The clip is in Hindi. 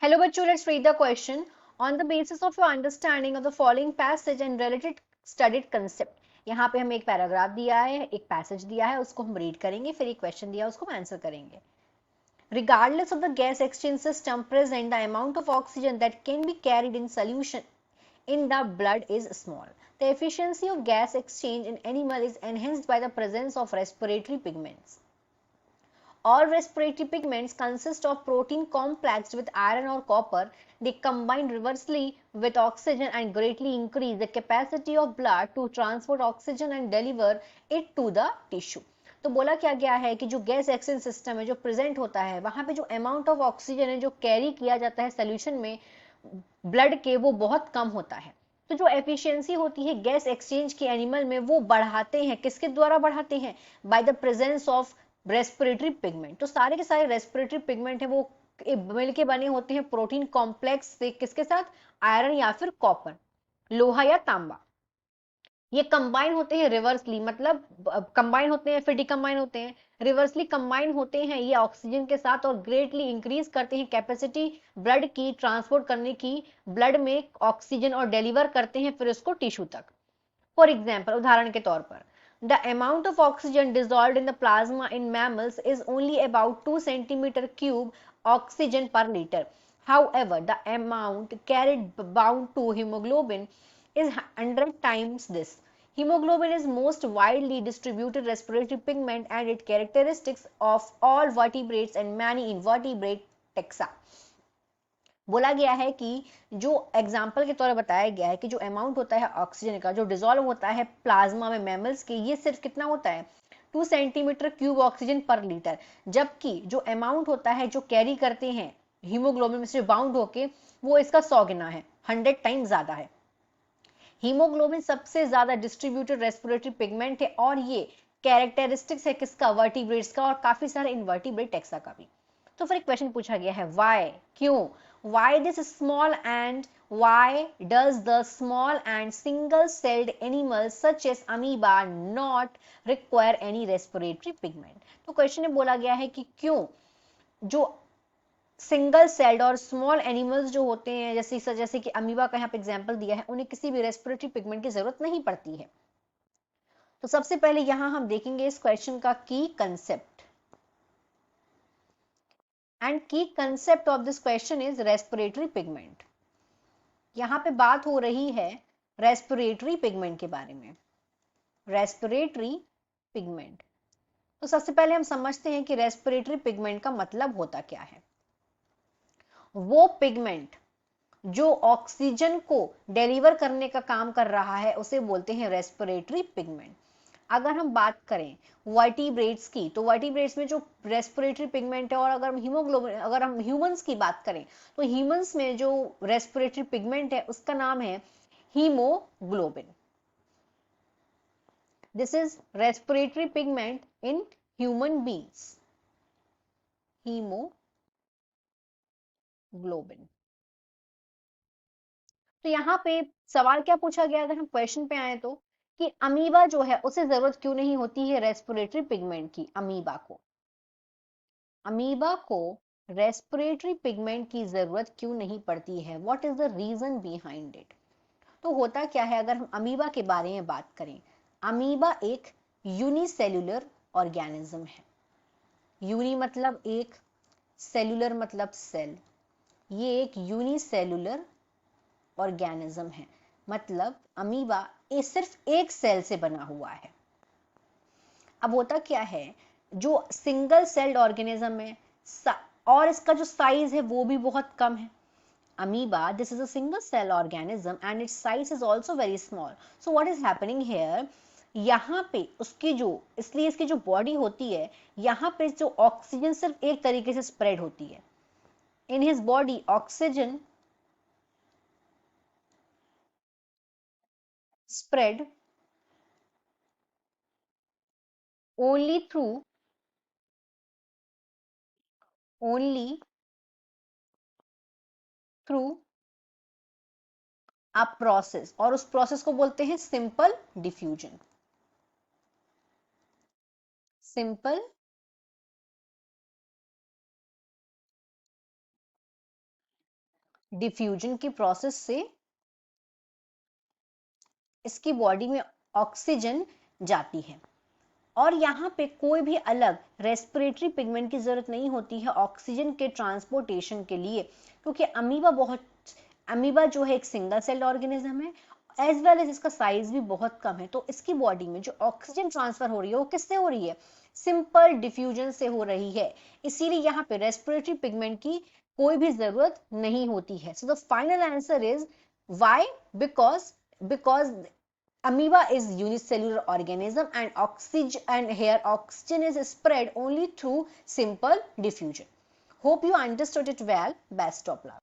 Hello, bachcho. Let's read the question. On the basis of your understanding of the following passage and related studied concept. यहाँ पे हमें एक पैराग्राफ दिया है, एक पैसेज दिया है, उसको हम रीड करेंगे, फिर एक क्वेश्चन दिया है, उसको हम आंसर करेंगे. Regardless of the gas exchange system present, the amount of oxygen that can be carried in solution in the blood is small. The efficiency of gas exchange in animal is enhanced by the presence of respiratory pigments. All respiratory pigments consist of protein complexed with iron or copper. They combine reversely with oxygen and greatly increase the capacity of blood to transport oxygen and deliver it to the tissue. तो बोला क्या गया है कि जो गैस एक्सचेंज सिस्टम है जो प्रेजेंट होता है वहां पे जो अमाउंट ऑफ ऑक्सीजन है जो कैरी किया जाता है सोल्यूशन में ब्लड के वो बहुत कम होता है. तो जो एफिशिएंसी होती है गैस एक्सचेंज के एनिमल में वो बढ़ाते हैं. किसके द्वारा बढ़ाते हैं? By the presence of respiratory pigment. तो सारे के सारे रेस्पिरेटरी पिगमेंट है वो मिलके बने होते हैं प्रोटीन कॉम्प्लेक्स से. किसके साथ? आयरन या फिर कॉपर, लोहा या तांबा. ये कंबाइन होते हैं रिवर्सली, मतलब कंबाइन होते हैं फिर डिकम्बाइन होते हैं. रिवर्सली कंबाइन होते हैं ये ऑक्सीजन के साथ और ग्रेटली इंक्रीज करते हैं कैपेसिटी ब्लड की ट्रांसपोर्ट करने की, ब्लड में ऑक्सीजन और डिलीवर करते हैं फिर उसको टिश्यू तक. फॉर एग्जाम्पल, उदाहरण के तौर पर, the amount of oxygen dissolved in the plasma in mammals is only about 2 centimeter cube oxygen per liter. However, the amount carried bound to hemoglobin is 100 times this. Hemoglobin is most widely distributed respiratory pigment and its characteristics of all vertebrates and many invertebrate taxa. बोला गया है कि जो एग्जाम्पल के तौर पर बताया गया है कि जो अमाउंट होता है ऑक्सीजन का जो डिजोल्व होता है प्लाज्मा में मैमल्स के, ये सिर्फ कितना होता है? 2 सेंटीमीटर क्यूब ऑक्सीजन पर लीटर. जबकि जो अमाउंट होता है जो कैरी करते हैं हीमोग्लोबिन में से बाउंड होके वो इसका 100 गुना है, 100 टाइम ज्यादा है. हीमोग्लोबिन सबसे ज्यादा डिस्ट्रीब्यूटेड रेस्पिरेटरी पिगमेंट है और ये कैरेक्टरिस्टिक्स है किसका? वर्टिब्रेट्स का और काफी सारे इनवर्टिब्रेट टेक्सा का भी. तो फिर एक क्वेश्चन पूछा गया है, व्हाई, क्यों, why this small and why does the small and single celled animals such as amoeba not require any respiratory pigment. तो क्वेश्चन में बोला गया है कि क्यों जो सिंगल सेल्ड और स्मॉल एनिमल्स जो होते हैं जैसे कि अमीबा का यहाँ पे एग्जांपल दिया है, उन्हें किसी भी रेस्पिरेटरी पिगमेंट की जरूरत नहीं पड़ती है. तो सबसे पहले यहां हम देखेंगे इस क्वेश्चन का की कंसेप्ट. एंड की concept of this question is respiratory pigment. यहां पे बात हो रही है रेस्पिरेटरी पिगमेंट के बारे में. Respiratory pigment. तो सबसे पहले हम समझते हैं कि रेस्पिरेटरी पिगमेंट का मतलब होता क्या है. वो पिगमेंट जो ऑक्सीजन को डिलीवर करने का काम कर रहा है उसे बोलते हैं रेस्पिरेटरी पिगमेंट. अगर हम बात करें वर्टिब्रेट्स की, तो वर्टिब्रेट्स में जो रेस्पिरेटरी पिगमेंट है, और अगर हम ह्यूमंस की बात करें तो ह्यूमंस में जो रेस्पिरेटरी पिगमेंट है उसका नाम है haemoglobin. This is respiratory pigment in human beings, haemoglobin. तो यहाँ पे सवाल क्या पूछा गया, अगर हम क्वेश्चन पे आए तो, कि अमीबा जो है उसे जरूरत क्यों नहीं होती है रेस्पिरेटरी पिगमेंट की. अमीबा को रेस्पिरेटरी पिगमेंट की जरूरत क्यों नहीं पड़ती है? What is the reason behind it? तो होता क्या है, अगर हम अमीबा के बारे में बात करें, अमीबा एक यूनिसेल्युलर ऑर्गेनिज्म है. यूनि मतलब एक, सेल्युलर मतलब सेल. ये एक यूनिसेल्युलर ऑर्गेनिज्म है, मतलब अमीबा ये सिर्फ एक सेल से बना हुआ है. अब होता क्या है, जो सिंगल सेल्ड ऑर्गेनिज्म है और इसका जो साइज है वो भी बहुत कम है. amoeba, this is a single cell organism and its size is also very small. So what is happening here, यहाँ पे उसकी जो, इसलिए इसकी जो बॉडी होती है यहाँ पे जो ऑक्सीजन सिर्फ एक तरीके से स्प्रेड होती है. In his body oxygen spread only only through a process, और उस प्रोसेस को बोलते हैं सिंपल डिफ्यूजन. सिंपल डिफ्यूजन की प्रोसेस से इसकी बॉडी में ऑक्सीजन जाती है और यहाँ पे कोई भी अलग रेस्पिरेटरी पिगमेंट की जरूरत नहीं होती है ऑक्सीजन के ट्रांसपोर्टेशन के लिए, क्योंकि अमीबा जो है एक सिंगल सेल्ड ऑर्गेनिज्म है एज वेल एज इसका साइज भी बहुत कम है, तो इसकी बॉडी में जो ऑक्सीजन ट्रांसफर हो रही है वो किससे हो रही है, सिंपल डिफ्यूजन से हो रही है, इसीलिए यहाँ पे रेस्पिरेटरी पिगमेंट की कोई भी जरूरत नहीं होती है। So the final answer is why, because amoeba is unicellular organism and here oxygen is spread only through simple diffusion. Hope you understood it well. Best of luck.